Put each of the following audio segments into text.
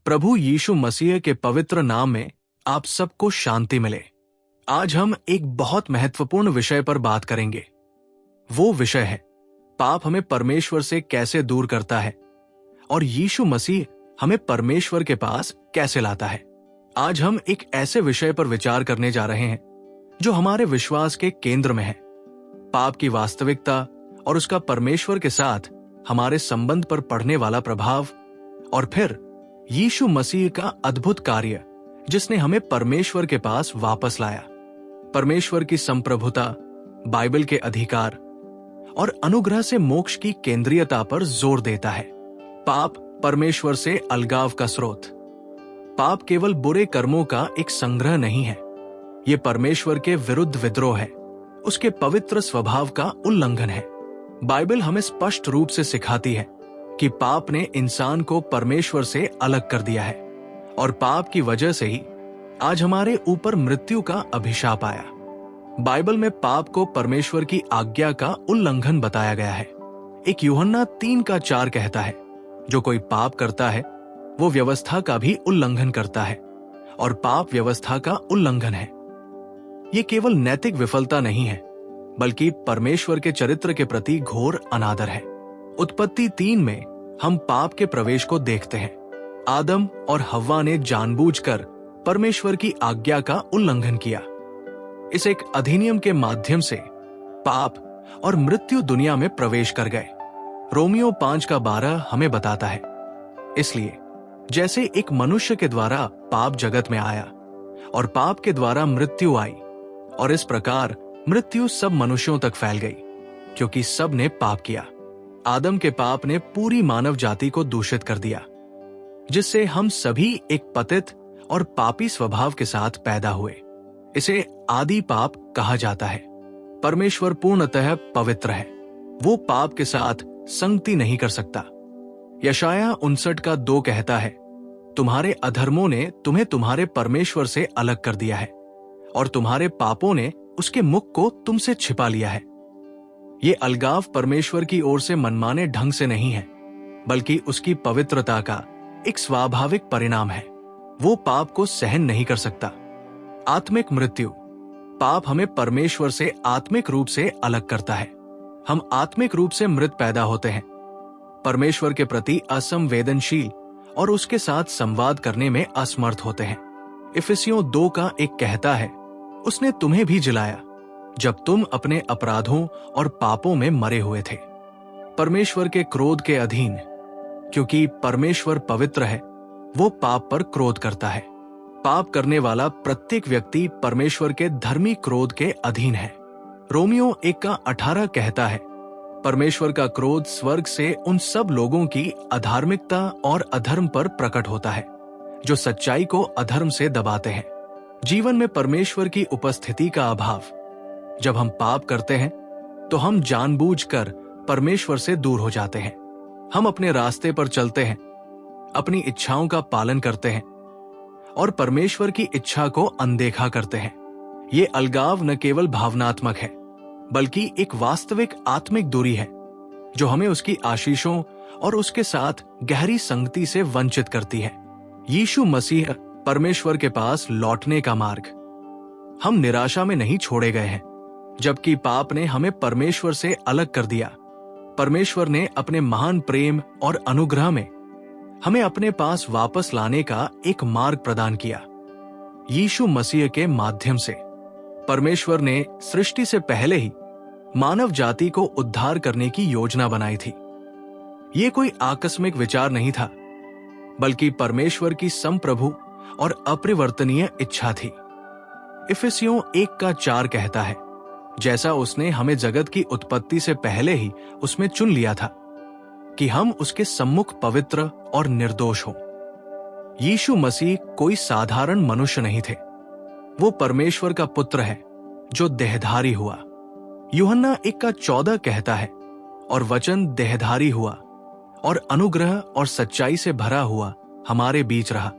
प्रभु यीशु मसीह के पवित्र नाम में आप सबको शांति मिले। आज हम एक बहुत महत्वपूर्ण विषय पर बात करेंगे। वो विषय है पाप हमें परमेश्वर से कैसे दूर करता है और यीशु मसीह हमें परमेश्वर के पास कैसे लाता है। आज हम एक ऐसे विषय पर विचार करने जा रहे हैं जो हमारे विश्वास के केंद्र में है। पाप की वास्तविकता और उसका परमेश्वर के साथ हमारे संबंध पर पड़ने वाला प्रभाव, और फिर यीशु मसीह का अद्भुत कार्य जिसने हमें परमेश्वर के पास वापस लाया। परमेश्वर की संप्रभुता, बाइबल के अधिकार और अनुग्रह से मोक्ष की केंद्रीयता पर जोर देता है। पाप परमेश्वर से अलगाव का स्रोत। पाप केवल बुरे कर्मों का एक संग्रह नहीं है, ये परमेश्वर के विरुद्ध विद्रोह है, उसके पवित्र स्वभाव का उल्लंघन है। बाइबल हमें स्पष्ट रूप से सिखाती है कि पाप ने इंसान को परमेश्वर से अलग कर दिया है और पाप की वजह से ही आज हमारे ऊपर मृत्यु का अभिशाप आया। बाइबल में पाप को परमेश्वर की आज्ञा का उल्लंघन बताया गया है। एक यूहन्ना 3:4 कहता है, जो कोई पाप करता है वो व्यवस्था का भी उल्लंघन करता है और पाप व्यवस्था का उल्लंघन है। ये केवल नैतिक विफलता नहीं है, बल्कि परमेश्वर के चरित्र के प्रति घोर अनादर है। उत्पत्ति 3 में हम पाप के प्रवेश को देखते हैं। आदम और हव्वा ने जानबूझकर परमेश्वर की आज्ञा का उल्लंघन किया। इस एक अधिनियम के माध्यम से पाप और मृत्यु दुनिया में प्रवेश कर गए। रोमियो 5:12 हमें बताता है, इसलिए जैसे एक मनुष्य के द्वारा पाप जगत में आया और पाप के द्वारा मृत्यु आई, और इस प्रकार मृत्यु सब मनुष्यों तक फैल गई, क्योंकि सब ने पाप किया। आदम के पाप ने पूरी मानव जाति को दूषित कर दिया, जिससे हम सभी एक पतित और पापी स्वभाव के साथ पैदा हुए। इसे आदि पाप कहा जाता है। परमेश्वर पूर्णतः पवित्र है, वो पाप के साथ संगति नहीं कर सकता। यशाया 59:2 कहता है, तुम्हारे अधर्मों ने तुम्हें तुम्हारे परमेश्वर से अलग कर दिया है और तुम्हारे पापों ने उसके मुख को तुमसे छिपा लिया है। ये अलगाव परमेश्वर की ओर से मनमाने ढंग से नहीं है, बल्कि उसकी पवित्रता का एक स्वाभाविक परिणाम है। वो पाप को सहन नहीं कर सकता। आत्मिक मृत्यु। पाप हमें परमेश्वर से आत्मिक रूप से अलग करता है। हम आत्मिक रूप से मृत पैदा होते हैं, परमेश्वर के प्रति असंवेदनशील और उसके साथ संवाद करने में असमर्थ होते हैं। इफिसियों 2:1 कहता है, उसने तुम्हें भी जिलाया जब तुम अपने अपराधों और पापों में मरे हुए थे। परमेश्वर के क्रोध के अधीन। क्योंकि परमेश्वर पवित्र है, वो पाप पर क्रोध करता है। पाप करने वाला प्रत्येक व्यक्ति परमेश्वर के धर्मी क्रोध के अधीन है। रोमियो 1:18 कहता है, परमेश्वर का क्रोध स्वर्ग से उन सब लोगों की अधार्मिकता और अधर्म पर प्रकट होता है जो सच्चाई को अधर्म से दबाते हैं। जीवन में परमेश्वर की उपस्थिति का अभाव। जब हम पाप करते हैं तो हम जानबूझकर परमेश्वर से दूर हो जाते हैं। हम अपने रास्ते पर चलते हैं, अपनी इच्छाओं का पालन करते हैं और परमेश्वर की इच्छा को अनदेखा करते हैं। ये अलगाव न केवल भावनात्मक है, बल्कि एक वास्तविक आत्मिक दूरी है जो हमें उसकी आशीषों और उसके साथ गहरी संगति से वंचित करती है। यीशु मसीह परमेश्वर के पास लौटने का मार्ग। हम निराशा में नहीं छोड़े गए हैं, जबकि पाप ने हमें परमेश्वर से अलग कर दिया। परमेश्वर ने अपने महान प्रेम और अनुग्रह में हमें अपने पास वापस लाने का एक मार्ग प्रदान किया। यीशु मसीह के माध्यम से परमेश्वर ने सृष्टि से पहले ही मानव जाति को उद्धार करने की योजना बनाई थी। ये कोई आकस्मिक विचार नहीं था, बल्कि परमेश्वर की संप्रभु और अपरिवर्तनीय इच्छा थी। इफिसियों 1:4 कहता है, जैसा उसने हमें जगत की उत्पत्ति से पहले ही उसमें चुन लिया था कि हम उसके सम्मुख पवित्र और निर्दोष हों। यीशु मसीह कोई साधारण मनुष्य नहीं थे, वो परमेश्वर का पुत्र है जो देहधारी हुआ। यूहन्ना 1:14 कहता है, और वचन देहधारी हुआ और अनुग्रह और सच्चाई से भरा हुआ हमारे बीच रहा।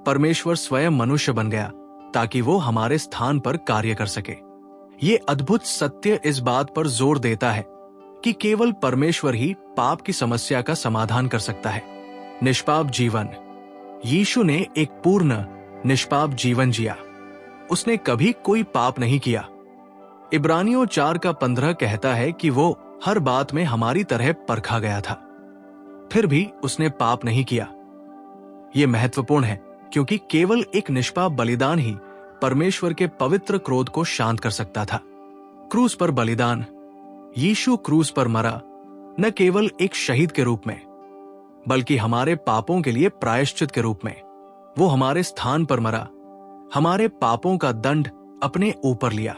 परमेश्वर स्वयं मनुष्य बन गया ताकि वो हमारे स्थान पर कार्य कर सके। ये अद्भुत सत्य इस बात पर जोर देता है कि केवल परमेश्वर ही पाप की समस्या का समाधान कर सकता है। निष्पाप जीवन। यीशु ने एक पूर्ण निष्पाप जीवन जिया। उसने कभी कोई पाप नहीं किया। इब्रानियों 4:15 कहता है कि वो हर बात में हमारी तरह परखा गया था, फिर भी उसने पाप नहीं किया। यह महत्वपूर्ण है क्योंकि केवल एक निष्पाप बलिदान ही परमेश्वर के पवित्र क्रोध को शांत कर सकता था। क्रूस पर बलिदान। यीशु क्रूस पर मरा न केवल एक शहीद के रूप में, बल्कि हमारे पापों के लिए प्रायश्चित के रूप में। वो हमारे स्थान पर मरा, हमारे पापों का दंड अपने ऊपर लिया।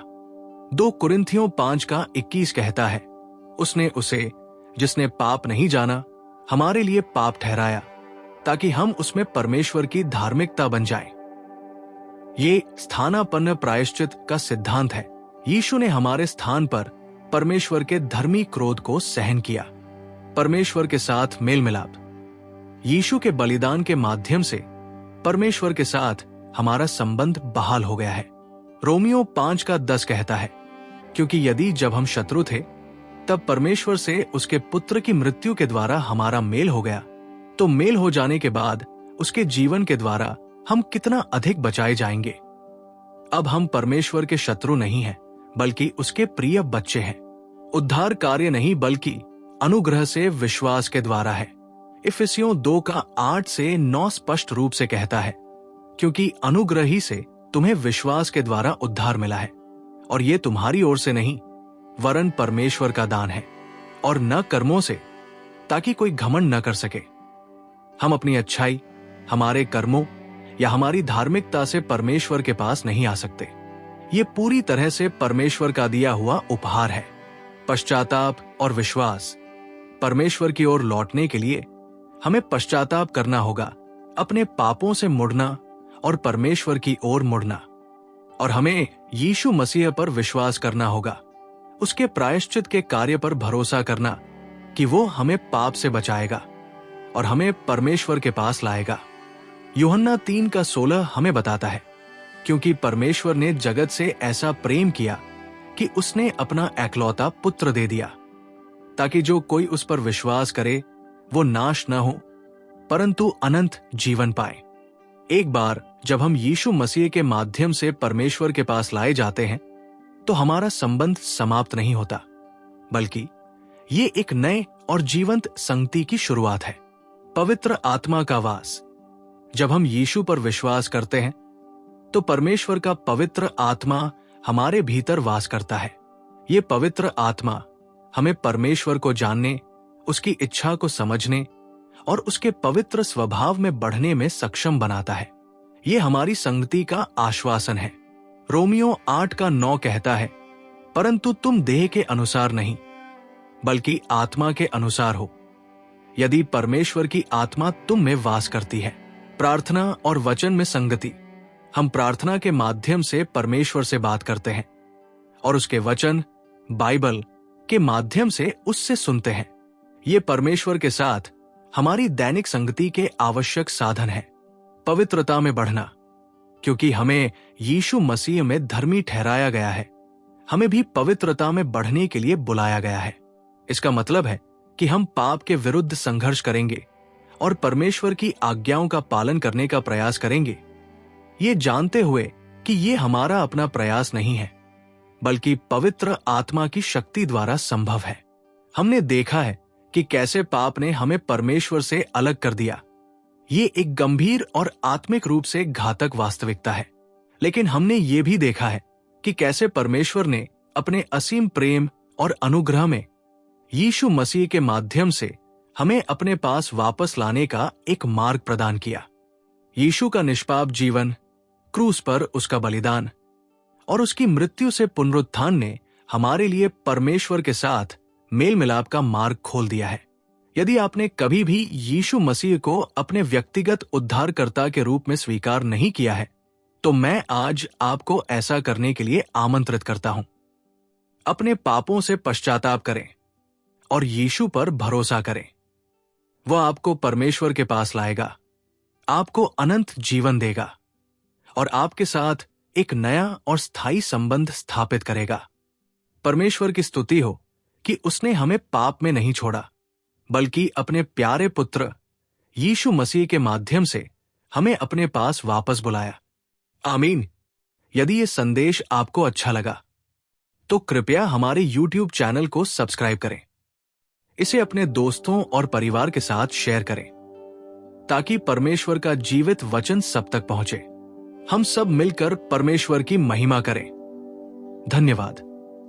2 कुरिन्थियों 5:21 कहता है, उसने उसे, जिसने पाप नहीं जाना, हमारे लिए पाप ठहराया, ताकि हम उसमें परमेश्वर की धार्मिकता बन जाएं। ये स्थानापन्न प्रायश्चित का सिद्धांत है। यीशु ने हमारे स्थान पर परमेश्वर के धर्मी क्रोध को सहन किया। परमेश्वर के साथ मेल मिलाप। यीशु के बलिदान के माध्यम से परमेश्वर के साथ हमारा संबंध बहाल हो गया है। रोमियो 5:10 कहता है, क्योंकि यदि जब हम शत्रु थे तब परमेश्वर से उसके पुत्र की मृत्यु के द्वारा हमारा मेल हो गया, तो मेल हो जाने के बाद उसके जीवन के द्वारा हम कितना अधिक बचाए जाएंगे। अब हम परमेश्वर के शत्रु नहीं हैं, बल्कि उसके प्रिय बच्चे हैं। उद्धार कार्य नहीं बल्कि अनुग्रह से विश्वास के द्वारा है। इफिसियों 2:8-9 स्पष्ट रूप से कहता है, क्योंकि अनुग्रह ही से तुम्हें विश्वास के द्वारा उद्धार मिला है, और ये तुम्हारी ओर से नहीं वरन परमेश्वर का दान है, और न कर्मों से, ताकि कोई घमंड न कर सके। हम अपनी अच्छाई, हमारे कर्मों या हमारी धार्मिकता से परमेश्वर के पास नहीं आ सकते। ये पूरी तरह से परमेश्वर का दिया हुआ उपहार है। पश्चाताप और विश्वास। परमेश्वर की ओर लौटने के लिए हमें पश्चाताप करना होगा, अपने पापों से मुड़ना और परमेश्वर की ओर मुड़ना। और हमें यीशु मसीह पर विश्वास करना होगा, उसके प्रायश्चित के कार्य पर भरोसा करना कि वो हमें पाप से बचाएगा और हमें परमेश्वर के पास लाएगा। यूहन्ना 3:16 हमें बताता है, क्योंकि परमेश्वर ने जगत से ऐसा प्रेम किया कि उसने अपना एकलौता पुत्र दे दिया, ताकि जो कोई उस पर विश्वास करे वो नाश न हो, परंतु अनंत जीवन पाए। एक बार जब हम यीशु मसीह के माध्यम से परमेश्वर के पास लाए जाते हैं, तो हमारा संबंध समाप्त नहीं होता, बल्कि ये एक नए और जीवंत संगति की शुरुआत है। पवित्र आत्मा का वास। जब हम यीशु पर विश्वास करते हैं, तो परमेश्वर का पवित्र आत्मा हमारे भीतर वास करता है। ये पवित्र आत्मा हमें परमेश्वर को जानने, उसकी इच्छा को समझने और उसके पवित्र स्वभाव में बढ़ने में सक्षम बनाता है। ये हमारी संगति का आश्वासन है। रोमियो 8:9 कहता है, परंतु तुम देह के अनुसार नहीं, बल्कि आत्मा के अनुसार हो, यदि परमेश्वर की आत्मा तुम में वास करती है। प्रार्थना और वचन में संगति। हम प्रार्थना के माध्यम से परमेश्वर से बात करते हैं और उसके वचन, बाइबल के माध्यम से उससे सुनते हैं। ये परमेश्वर के साथ हमारी दैनिक संगति के आवश्यक साधन है। पवित्रता में बढ़ना। क्योंकि हमें यीशु मसीह में धर्मी ठहराया गया है, हमें भी पवित्रता में बढ़ने के लिए बुलाया गया है। इसका मतलब है कि हम पाप के विरुद्ध संघर्ष करेंगे और परमेश्वर की आज्ञाओं का पालन करने का प्रयास करेंगे, ये जानते हुए कि ये हमारा अपना प्रयास नहीं है, बल्कि पवित्र आत्मा की शक्ति द्वारा संभव है। हमने देखा है कि कैसे पाप ने हमें परमेश्वर से अलग कर दिया। ये एक गंभीर और आत्मिक रूप से घातक वास्तविकता है। लेकिन हमने ये भी देखा है कि कैसे परमेश्वर ने अपने असीम प्रेम और अनुग्रह में यीशु मसीह के माध्यम से हमें अपने पास वापस लाने का एक मार्ग प्रदान किया। यीशु का निष्पाप जीवन, क्रूस पर उसका बलिदान और उसकी मृत्यु से पुनरुत्थान ने हमारे लिए परमेश्वर के साथ मेल मिलाप का मार्ग खोल दिया है। यदि आपने कभी भी यीशु मसीह को अपने व्यक्तिगत उद्धारकर्ता के रूप में स्वीकार नहीं किया है, तो मैं आज आपको ऐसा करने के लिए आमंत्रित करता हूं। अपने पापों से पश्चाताप करें और यीशु पर भरोसा करें। वह आपको परमेश्वर के पास लाएगा, आपको अनंत जीवन देगा और आपके साथ एक नया और स्थायी संबंध स्थापित करेगा। परमेश्वर की स्तुति हो कि उसने हमें पाप में नहीं छोड़ा, बल्कि अपने प्यारे पुत्र यीशु मसीह के माध्यम से हमें अपने पास वापस बुलाया। आमीन। यदि ये संदेश आपको अच्छा लगा तो कृपया हमारे YouTube चैनल को सब्सक्राइब करें। इसे अपने दोस्तों और परिवार के साथ शेयर करें ताकि परमेश्वर का जीवित वचन सब तक पहुंचे। हम सब मिलकर परमेश्वर की महिमा करें। धन्यवाद।